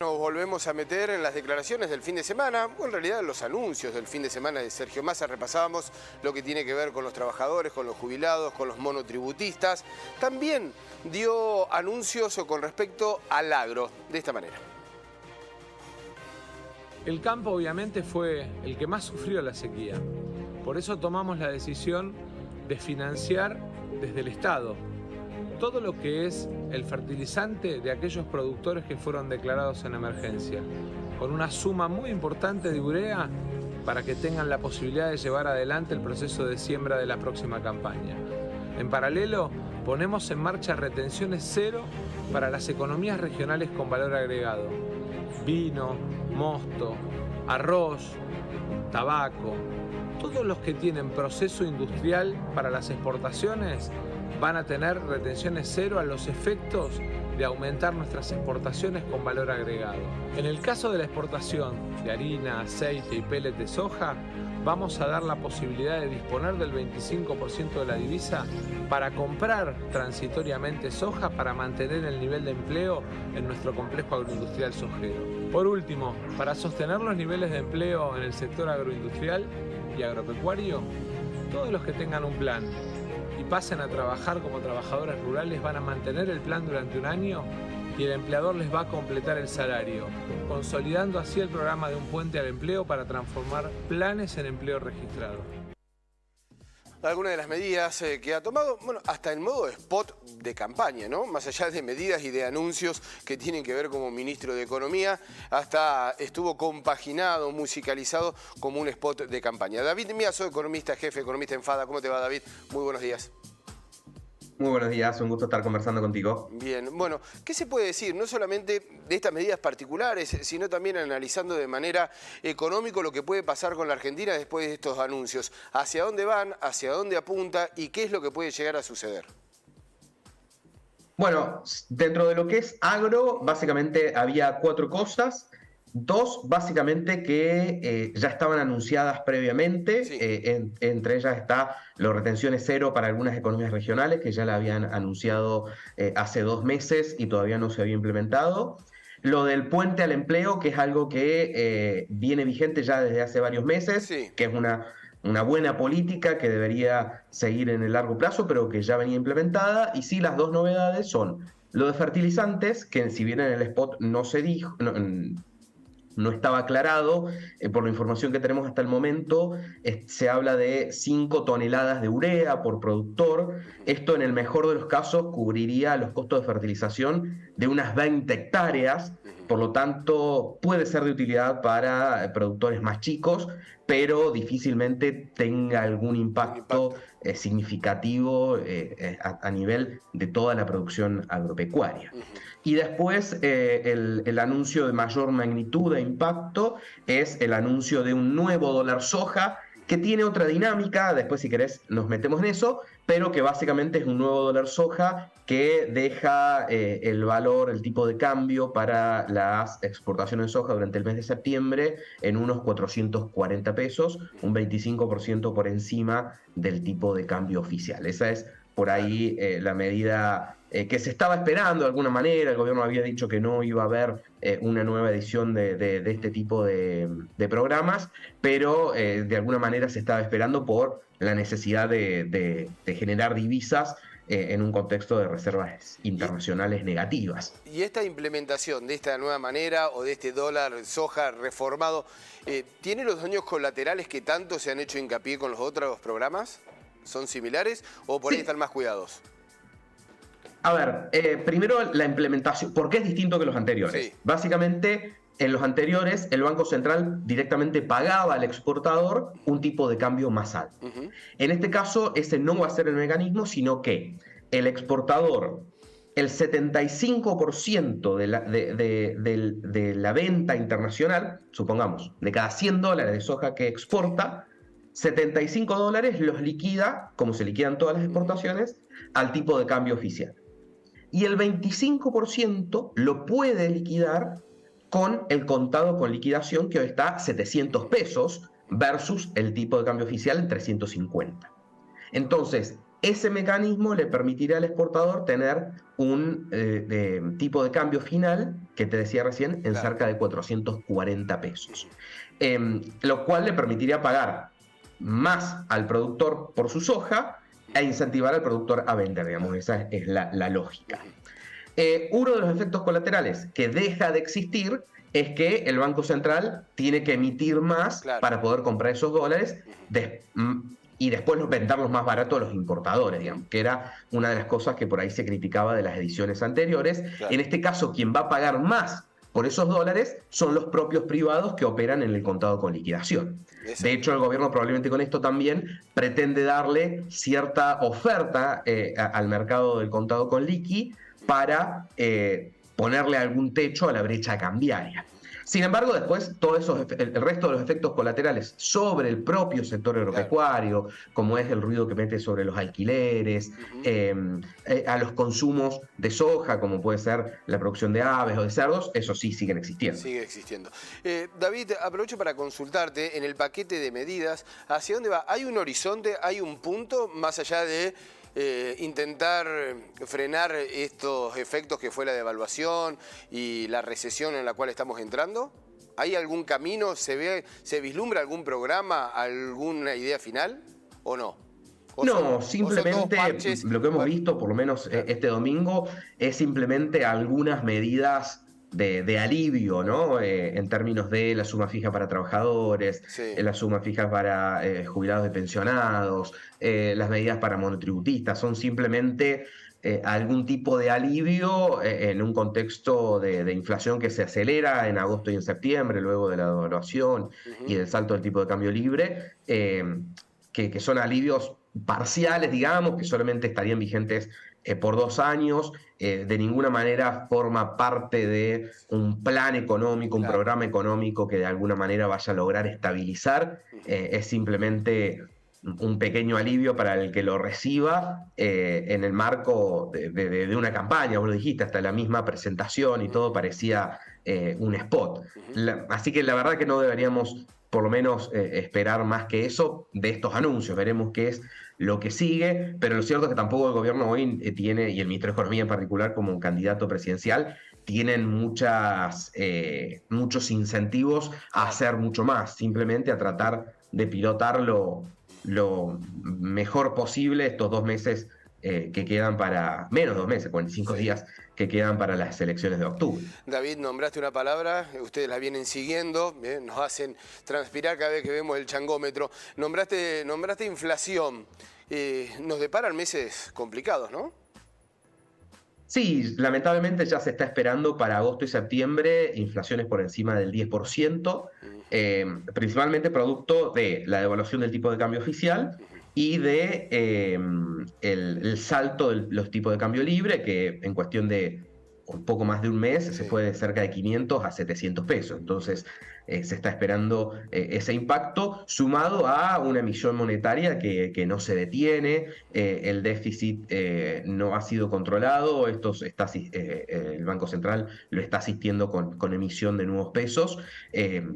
Nos volvemos a meter en las declaraciones del fin de semana, o en realidad en los anuncios del fin de semana de Sergio Massa. Repasábamos lo que tiene que ver con los trabajadores, con los jubilados, con los monotributistas. También dio anuncios con respecto al agro, de esta manera. El campo obviamente fue el que más sufrió la sequía. Por eso tomamos la decisión de financiar desde el Estado todo lo que es el fertilizante de aquellos productores que fueron declarados en emergencia, con una suma muy importante de urea para que tengan la posibilidad de llevar adelante el proceso de siembra de la próxima campaña. En paralelo, ponemos en marcha retenciones cero para las economías regionales con valor agregado: vino, mosto, arroz, tabaco. Todos los que tienen proceso industrial para las exportaciones van a tener retenciones cero a los efectos de aumentar nuestras exportaciones con valor agregado. En el caso de la exportación de harina, aceite y pellet de soja, vamos a dar la posibilidad de disponer del 25% de la divisa para comprar transitoriamente soja para mantener el nivel de empleo en nuestro complejo agroindustrial sojero. Por último, para sostener los niveles de empleo en el sector agroindustrial y agropecuario, todos los que tengan un plan y pasen a trabajar como trabajadores rurales van a mantener el plan durante un año y el empleador les va a completar el salario, consolidando así el programa de un puente al empleo para transformar planes en empleo registrado. Algunas de las medidas que ha tomado, bueno, hasta en modo spot de campaña, ¿no? Más allá de medidas y de anuncios que tienen que ver como ministro de Economía, hasta estuvo compaginado, musicalizado como un spot de campaña. David Miazo, economista, jefe, economista en FADA. ¿Cómo te va, David? Muy buenos días. Muy buenos días, un gusto estar conversando contigo. Bien, bueno, ¿qué se puede decir? No solamente de estas medidas particulares, sino también analizando de manera económica lo que puede pasar con la Argentina después de estos anuncios. ¿Hacia dónde van? ¿Hacia dónde apunta? ¿Y qué es lo que puede llegar a suceder? Bueno, dentro de lo que es agro, básicamente había 4 cosas. 2, básicamente, que ya estaban anunciadas previamente. Sí. Entre ellas está las retenciones cero para algunas economías regionales, que ya la habían anunciado hace 2 meses y todavía no se había implementado. Lo del puente al empleo, que es algo que viene vigente ya desde hace varios meses, Sí. que es una buena política que debería seguir en el largo plazo, pero que ya venía implementada. Y sí, las 2 novedades son lo de fertilizantes, que si bien en el spot no se dijo, no estaba aclarado, por la información que tenemos hasta el momento, se habla de 5 toneladas de urea por productor. Esto, en el mejor de los casos, cubriría los costos de fertilización de unas 20 hectáreas, por lo tanto puede ser de utilidad para productores más chicos, pero difícilmente tenga algún impacto significativo a nivel de toda la producción agropecuaria. Y después el anuncio de mayor magnitud e impacto es el anuncio de un nuevo dólar soja, que tiene otra dinámica, después si querés nos metemos en eso, pero que básicamente es un nuevo dólar soja que deja el valor, el tipo de cambio para las exportaciones de soja durante el mes de septiembre en unos 440 pesos, un 25% por encima del tipo de cambio oficial. Esa es por ahí la medida que se estaba esperando de alguna manera. El gobierno había dicho que no iba a haber una nueva edición de este tipo de programas, pero de alguna manera se estaba esperando por la necesidad de generar divisas en un contexto de reservas internacionales negativas. ¿Y esta implementación de esta nueva manera o de este dólar soja reformado tiene los daños colaterales que tanto se han hecho hincapié con los otros programas? ¿Son similares o por ahí están más cuidados? A ver, primero la implementación, ¿por qué es distinto que los anteriores? Sí. Básicamente, en los anteriores, el Banco Central directamente pagaba al exportador un tipo de cambio más alto. En este caso, ese no va a ser el mecanismo, sino que el exportador, el 75% de la venta internacional, supongamos, de cada 100 dólares de soja que exporta, 75 dólares los liquida, como se liquidan todas las exportaciones, al tipo de cambio oficial. Y el 25% lo puede liquidar con el contado con liquidación, que hoy está a 700 pesos versus el tipo de cambio oficial en 350. Entonces, ese mecanismo le permitirá al exportador tener un tipo de cambio final que te decía recién, en cerca de 440 pesos. Lo cual le permitiría pagar más al productor por su soja e incentivar al productor a vender, digamos, esa es la lógica. Uno de los efectos colaterales que deja de existir es que el Banco Central tiene que emitir más para poder comprar esos dólares y después venderlos más baratos a los importadores, digamos, que era una de las cosas que por ahí se criticaba de las ediciones anteriores. En este caso, quien va a pagar más por esos dólares son los propios privados que operan en el contado con liquidación. De hecho, el gobierno probablemente con esto también pretende darle cierta oferta al mercado del contado con liqui para ponerle algún techo a la brecha cambiaria. Sin embargo, después, el resto de los efectos colaterales sobre el propio sector agropecuario, como es el ruido que mete sobre los alquileres, a los consumos de soja, como puede ser la producción de aves o de cerdos, eso sí siguen existiendo. Sigue existiendo. David, aprovecho para consultarte, en el paquete de medidas, ¿hacia dónde va? ¿Hay un horizonte, hay un punto, más allá de intentar frenar estos efectos que fue la devaluación y la recesión en la cual estamos entrando? ¿Hay algún camino? ¿Se vislumbra algún programa, alguna idea final o no? No, simplemente lo que hemos visto, por lo menos este domingo, es simplemente algunas medidas de alivio, ¿no? En términos de la suma fija para trabajadores, la suma fija para jubilados y pensionados, las medidas para monotributistas, son simplemente algún tipo de alivio en un contexto de inflación que se acelera en agosto y en septiembre, luego de la devaluación y del salto del tipo de cambio libre, que son alivios parciales, digamos, que solamente estarían vigentes por 2 años, de ninguna manera forma parte de un plan económico, un programa económico que de alguna manera vaya a lograr estabilizar, es simplemente un pequeño alivio para el que lo reciba en el marco de una campaña, vos lo dijiste, hasta la misma presentación y todo parecía un spot. Así que la verdad que no deberíamos por lo menos esperar más que eso de estos anuncios. Veremos qué es lo que sigue, pero lo cierto es que tampoco el gobierno hoy tiene, y el ministro de Economía en particular como un candidato presidencial, tienen muchos incentivos a hacer mucho más, simplemente a tratar de pilotar lo mejor posible estos 2 meses que quedan para, menos 2 meses, 45 días que quedan para las elecciones de octubre. David, nombraste una palabra, ustedes la vienen siguiendo, nos hacen transpirar cada vez que vemos el changómetro. Nombraste inflación, nos deparan meses complicados, ¿no? Sí, lamentablemente ya se está esperando para agosto y septiembre inflaciones por encima del 10%, principalmente producto de la devaluación del tipo de cambio oficial y de el salto de los tipos de cambio libre, que en cuestión de un poco más de un mes se fue de cerca de 500 a 700 pesos. Entonces se está esperando ese impacto, sumado a una emisión monetaria que no se detiene, el déficit no ha sido controlado, el Banco Central lo está asistiendo con emisión de nuevos pesos,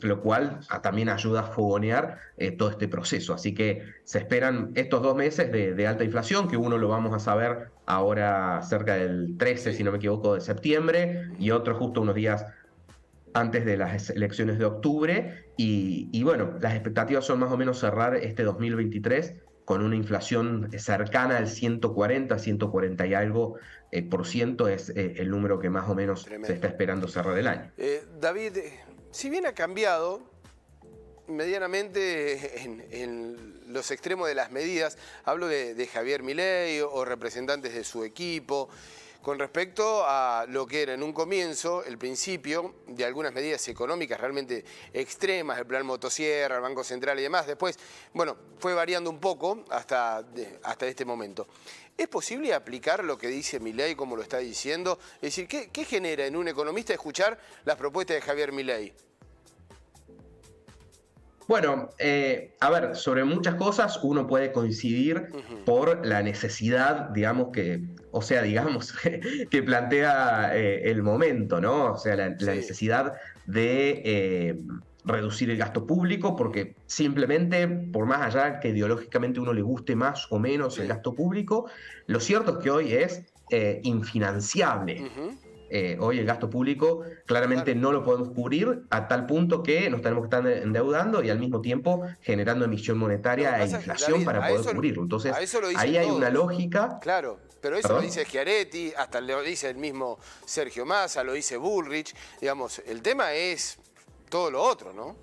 lo cual también ayuda a fogonear todo este proceso. Así que se esperan estos 2 meses de alta inflación, que uno lo vamos a saber ahora cerca del 13, si no me equivoco, de septiembre, y otro justo unos días antes de las elecciones de octubre, y bueno, las expectativas son más o menos cerrar este 2023 con una inflación cercana al 140, 140 y algo por ciento, es el número que más o menos se está esperando cerrar el año. David, si bien ha cambiado medianamente en los extremos de las medidas, hablo de Javier Milei o representantes de su equipo, con respecto a lo que era en un comienzo, el principio de algunas medidas económicas realmente extremas, el plan motosierra, el Banco Central y demás. Después, bueno, fue variando un poco hasta este momento. ¿Es posible aplicar lo que dice Milei como lo está diciendo? Es decir, ¿qué genera en un economista escuchar las propuestas de Javier Milei? Bueno, a ver, sobre muchas cosas uno puede coincidir por la necesidad, digamos, que plantea el momento, ¿no? O sea, la necesidad de reducir el gasto público, porque simplemente, por más allá que ideológicamente uno le guste más o menos el gasto público, lo cierto es que hoy es infinanciable. Hoy el gasto público claramente no lo podemos cubrir a tal punto que nos tenemos que estar endeudando y al mismo tiempo generando emisión monetaria e inflación para poder cubrirlo. Entonces, ahí hay una lógica. Claro, pero eso lo dice Schiaretti, hasta lo dice el mismo Sergio Massa, lo dice Bullrich. Digamos, el tema es todo lo otro, ¿no?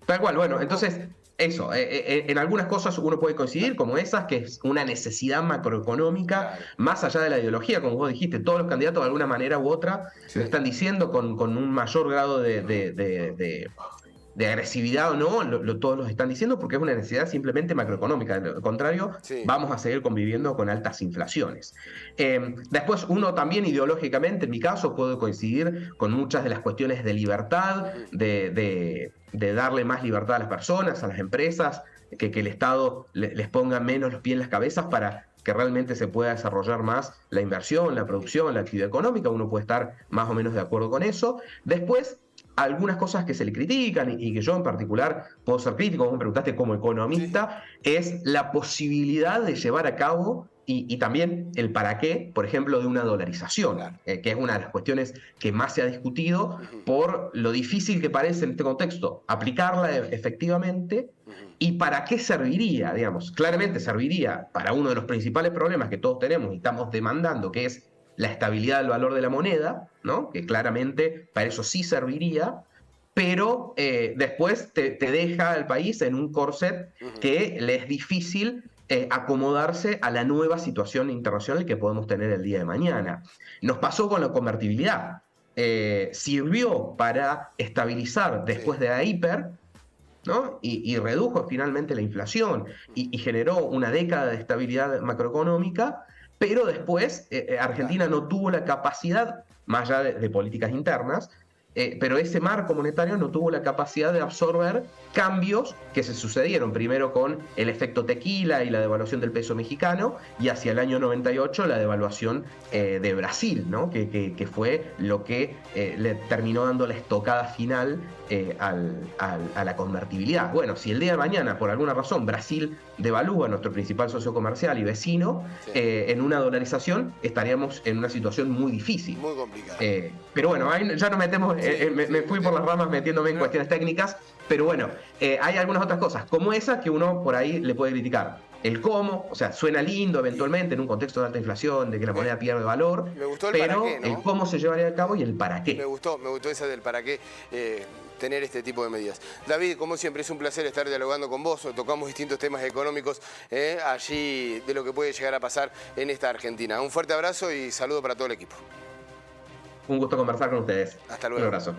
Tal cual, bueno, entonces, eso, en algunas cosas uno puede coincidir, como esas, que es una necesidad macroeconómica, más allá de la ideología, como vos dijiste, todos los candidatos de alguna manera u otra lo están diciendo con un mayor grado de agresividad o no, todos los están diciendo porque es una necesidad simplemente macroeconómica. De lo contrario, vamos a seguir conviviendo con altas inflaciones. Después, uno también ideológicamente, en mi caso, puede coincidir con muchas de las cuestiones de libertad, de darle más libertad a las personas, a las empresas, que el Estado les ponga menos los pies en las cabezas para que realmente se pueda desarrollar más la inversión, la producción, la actividad económica. Uno puede estar más o menos de acuerdo con eso. Después, algunas cosas que se le critican y que yo en particular puedo ser crítico, vos me preguntaste como economista, es la posibilidad de llevar a cabo y también el para qué, por ejemplo, de una dolarización, que es una de las cuestiones que más se ha discutido por lo difícil que parece en este contexto aplicarla efectivamente y para qué serviría, digamos. Claramente serviría para uno de los principales problemas que todos tenemos y estamos demandando, que es la estabilidad del valor de la moneda, ¿no? Que claramente para eso sí serviría, pero después te deja al país en un corset que le es difícil acomodarse a la nueva situación internacional que podemos tener el día de mañana. Nos pasó con la convertibilidad. Sirvió para estabilizar después de la hiper, ¿no? Y redujo finalmente la inflación y generó una década de estabilidad macroeconómica, pero después Argentina no tuvo la capacidad, más allá de políticas internas, pero ese marco monetario no tuvo la capacidad de absorber cambios que se sucedieron, primero con el efecto tequila y la devaluación del peso mexicano, y hacia el año 98 la devaluación de Brasil, ¿no? que fue lo que le terminó dando la estocada final a la convertibilidad. Bueno, si el día de mañana, por alguna razón, Brasil devalúa, nuestro principal socio comercial y vecino, en una dolarización estaríamos en una situación muy difícil. Muy complicada. Pero bueno, ahí ya nos metemos, me fui por las ramas metiéndome en cuestiones técnicas, pero bueno, hay algunas otras cosas, como esa que uno por ahí le puede criticar. El cómo, o sea, suena lindo eventualmente en un contexto de alta inflación, de que la moneda pierde valor, pero qué, ¿no? El cómo se llevaría a cabo y el para qué. Me gustó esa del para qué. Tener este tipo de medidas. David, como siempre, es un placer estar dialogando con vos. Tocamos distintos temas económicos allí de lo que puede llegar a pasar en esta Argentina. Un fuerte abrazo y saludo para todo el equipo. Un gusto conversar con ustedes. Hasta luego. Un abrazo.